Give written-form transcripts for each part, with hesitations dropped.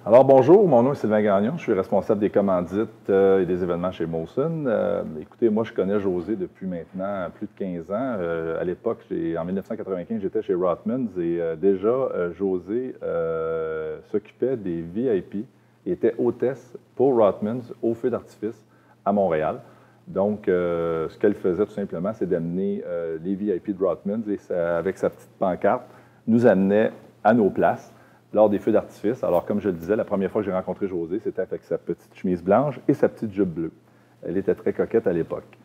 Alors bonjour, mon nom est Sylvain Gagnon, je suis responsable des commandites et des événements chez Molson. Écoutez, moi je connais José depuis maintenant plus de 15 ans. À l'époque, en 1995, j'étais chez Rothmans et déjà José s'occupait des VIP et était hôtesse pour Rothmans au feu d'artifice à Montréal. Donc, ce qu'elle faisait tout simplement, c'est d'amener les VIP de Rothmans et avec sa petite pancarte, nous amenait à nos places lors des feux d'artifice. Alors, comme je le disais, la première fois que j'ai rencontré José, c'était avec sa petite chemise blanche et sa petite jupe bleue. Elle était très coquette à l'époque.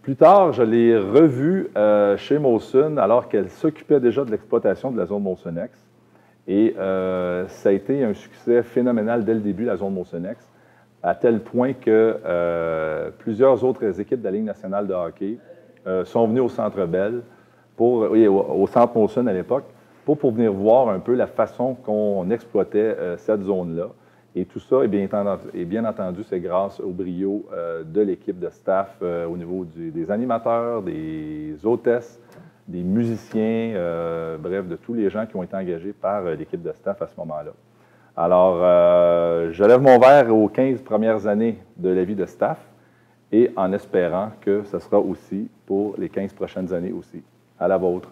Plus tard, je l'ai revue chez Molson alors qu'elle s'occupait déjà de l'exploitation de la zone Molsonex. Et ça a été un succès phénoménal dès le début, la zone Molsonex, à tel point que plusieurs autres équipes de la Ligue nationale de hockey sont venues au Centre Bell, au Centre Molson à l'époque, pour venir voir un peu la façon qu'on exploitait cette zone-là. Et tout ça, bien entendu, c'est grâce au brio de l'équipe de staff au niveau des animateurs, des hôtesses, des musiciens, bref, de tous les gens qui ont été engagés par l'équipe de staff à ce moment-là. Alors, je lève mon verre aux 15 premières années de la vie de staff et en espérant que ce sera aussi pour les 15 prochaines années aussi. À la vôtre.